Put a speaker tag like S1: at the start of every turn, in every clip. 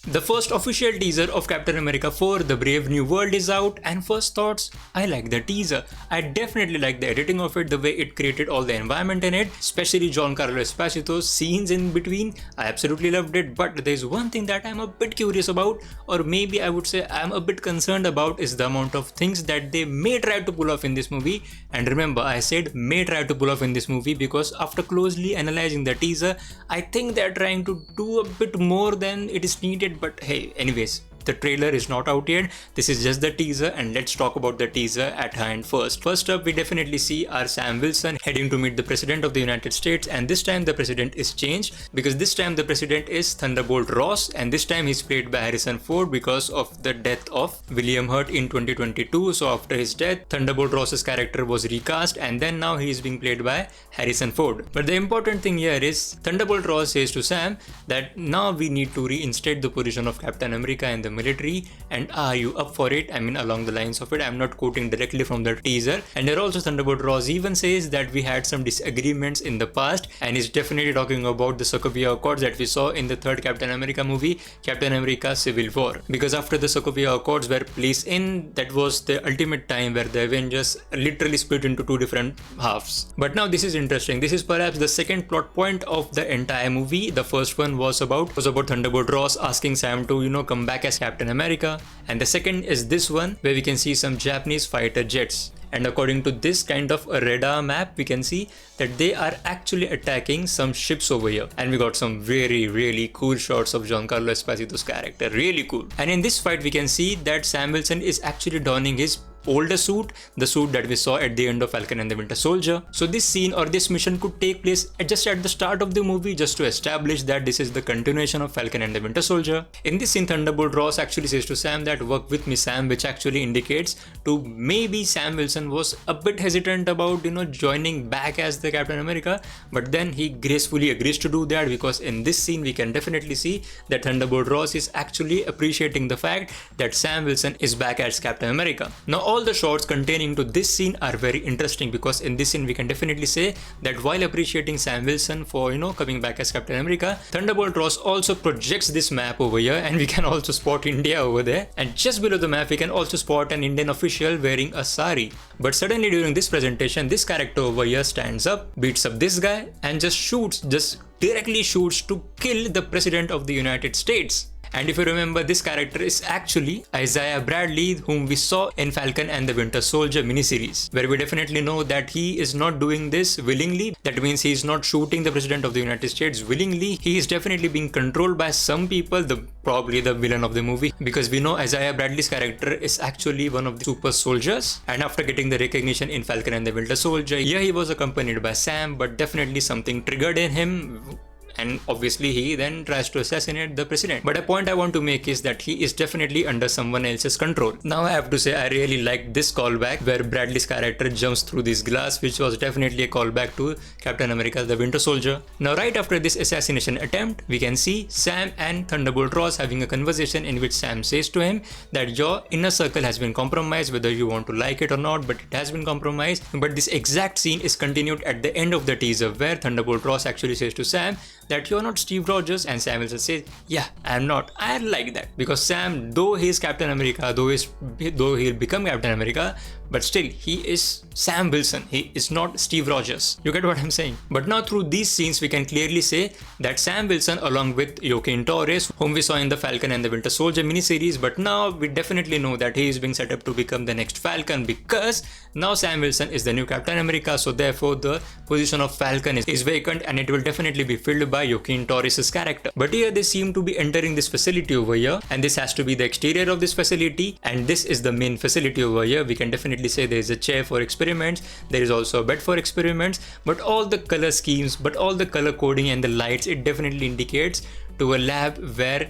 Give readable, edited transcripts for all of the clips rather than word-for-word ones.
S1: The first official teaser of Captain America 4 The Brave New World is out, and first thoughts, I like the teaser. I definitely like the editing of it, the way it created all the environment in it, especially Giancarlo Esposito's scenes in between. I absolutely loved it, but there's one thing that I'm a bit curious about, or maybe I would say I'm a bit concerned about, is the amount of things that they may try to pull off in this movie. And remember, I said may try to pull off in this movie because after closely analyzing the teaser, I think they're trying to do a bit more than it is needed. But hey, anyways, the trailer is not out yet. This is just the teaser, and let's talk about the teaser at hand first. First up, we definitely see our Sam Wilson heading to meet the President of the United States, and this time the President is changed because this time the President is Thunderbolt Ross, and this time he's played by Harrison Ford because of the death of William Hurt in 2022. So after his death, Thunderbolt Ross's character was recast, and then now he is being played by Harrison Ford. But the important thing here is Thunderbolt Ross says to Sam that now we need to reinstate the position of Captain America in the military, and are you up for it? I mean, along the lines of it. I'm not quoting directly from the teaser. And here also Thunderbolt Ross even says that we had some disagreements in the past, and he's definitely talking about the Sokovia Accords that we saw in the third Captain America movie, Captain America Civil War. Because after the Sokovia Accords were placed in, that was the ultimate time where the Avengers literally split into two different halves. But now this is interesting. This is perhaps the second plot point of the entire movie. The first one was about Thunderbolt Ross asking Sam to come back as Captain America, and the second is this one where we can see some Japanese fighter jets. And according to this kind of a radar map, we can see that they are actually attacking some ships over here. And we got some really cool shots of Giancarlo Esposito's character. Really cool. And in this fight, we can see that Sam Wilson is actually donning his older suit, the suit that we saw at the end of Falcon and the Winter Soldier. So this scene or this mission could take place just at the start of the movie, just to establish that this is the continuation of Falcon and the Winter Soldier. In this scene, Thunderbolt Ross actually says to Sam that work with me, Sam, which actually indicates to maybe Sam Wilson was a bit hesitant about joining back as the Captain America, but then he gracefully agrees to do that, because in this scene we can definitely see that Thunderbolt Ross is actually appreciating the fact that Sam Wilson is back as Captain America. Now all the shots containing to this scene are very interesting, because in this scene we can definitely say that while appreciating Sam Wilson for coming back as Captain America, Thunderbolt Ross also projects this map over here, and we can also spot India over there, and just below the map we can also spot an Indian official wearing a sari. But suddenly during this presentation, this character over here stands up, beats up this guy, and just directly shoots to kill the President of the United States. And if you remember, this character is actually Isaiah Bradley, whom we saw in Falcon and the Winter Soldier miniseries, where we definitely know that he is not doing this willingly. That means he is not shooting the President of the United States willingly. He is definitely being controlled by some people, probably the villain of the movie, because we know Isaiah Bradley's character is actually one of the super soldiers. And after getting the recognition in Falcon and the Winter Soldier, yeah, he was accompanied by Sam, but definitely something triggered in him, and obviously he then tries to assassinate the president. But a point I want to make is that he is definitely under someone else's control. Now I have to say I really liked this callback where Bradley's character jumps through this glass, which was definitely a callback to Captain America the Winter Soldier. Now right after this assassination attempt, we can see Sam and Thunderbolt Ross having a conversation in which Sam says to him that your inner circle has been compromised, whether you want to like it or not, but it has been compromised. But this exact scene is continued at the end of the teaser, where Thunderbolt Ross actually says to Sam that you're not Steve Rogers, and Sam Wilson says, yeah, I'm not. I like that, because Sam, though he is Captain America, though he'll become Captain America, but still he is Sam Wilson. He is not Steve Rogers. You get what I'm saying? But now through these scenes we can clearly say that Sam Wilson, along with Joaquin Torres, whom we saw in the Falcon and the Winter Soldier miniseries, but now we definitely know that he is being set up to become the next Falcon, because now Sam Wilson is the new Captain America. So therefore the position of Falcon is vacant, and it will definitely be filled by Joaquin Torres' character. But here they seem to be entering this facility over here, and this has to be the exterior of this facility, and this is the main facility over here. We can definitely say there is a chair for experiments, there is also a bed for experiments, but all the color schemes, but all the color coding and the lights, it definitely indicates to a lab where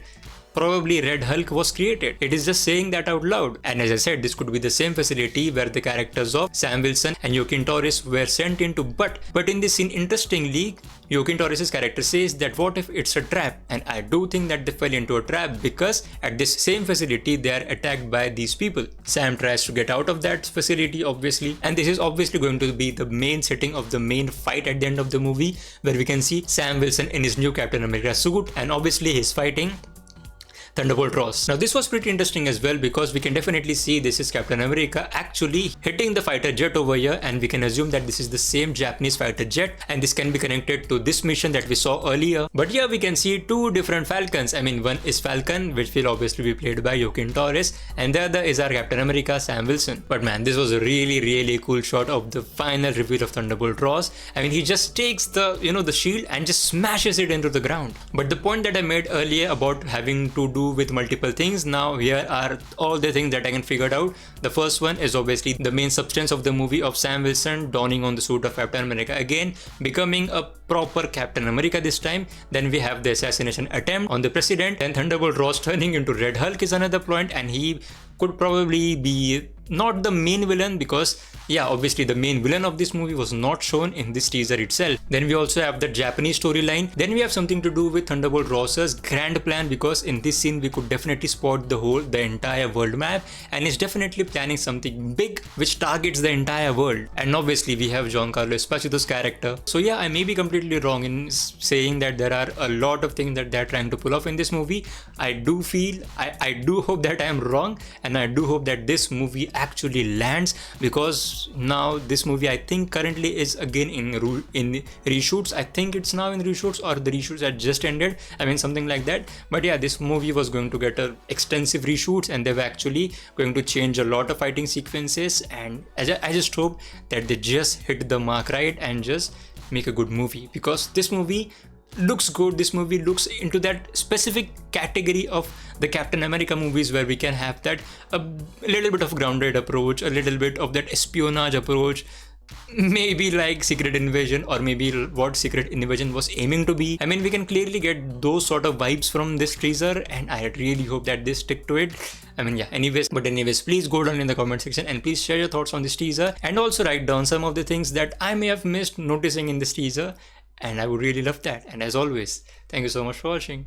S1: probably Red Hulk was created. It is just saying that out loud. And as I said, this could be the same facility where the characters of Sam Wilson and Joaquin Torres were sent into. But in this scene, interestingly, Joaquin Torres' character says that what if it's a trap? And I do think that they fell into a trap, because at this same facility they are attacked by these people. Sam tries to get out of that facility, obviously, and this is obviously going to be the main setting of the main fight at the end of the movie, where we can see Sam Wilson in his new Captain America suit, and obviously he's fighting Thunderbolt Ross. Now this was pretty interesting as well, because we can definitely see this is Captain America actually hitting the fighter jet over here, and we can assume that this is the same Japanese fighter jet, and this can be connected to this mission that we saw earlier. But here we can see two different Falcons. I mean, one is Falcon, which will obviously be played by Joaquin Torres, and the other is our Captain America, Sam Wilson. But man, this was a really cool shot of the final reveal of Thunderbolt Ross. I mean, he just takes the, the shield and just smashes it into the ground. But the point that I made earlier about having to do with multiple things, now here are all the things that I can figure out. The first one is obviously the main substance of the movie of Sam Wilson donning on the suit of Captain America again, becoming a proper Captain America this time. Then we have the assassination attempt on the president, and Thunderbolt Ross turning into Red Hulk is another point, and he could probably be not the main villain, because yeah, obviously the main villain of this movie was not shown in this teaser itself. Then we also have the Japanese storyline. Then we have something to do with Thunderbolt Ross's grand plan, because in this scene we could definitely spot the entire world map, and he's definitely planning something big which targets the entire world. And obviously we have Giancarlo Esposito's character. So yeah, I may be completely wrong in saying that there are a lot of things that they're trying to pull off in this movie. I do hope that I am wrong, and I do hope that this movie actually lands, because now this movie I think currently is again in reshoots. I think it's now in reshoots, or the reshoots had just ended. I mean, something like that. But yeah, this movie was going to get extensive reshoots, and they were actually going to change a lot of fighting sequences, and I just hope that they just hit the mark right and just make a good movie, because this movie looks good. This movie looks into that specific category of the Captain America movies where we can have that a little bit of grounded approach, a little bit of that espionage approach, maybe like Secret Invasion, or maybe what Secret Invasion was aiming to be. I mean, we can clearly get those sort of vibes from this teaser, and I really hope that they stick to it. I mean, yeah, anyways, please go down in the comment section and please share your thoughts on this teaser, and also write down some of the things that I may have missed noticing in this teaser, and I would really love that. And as always, thank you so much for watching.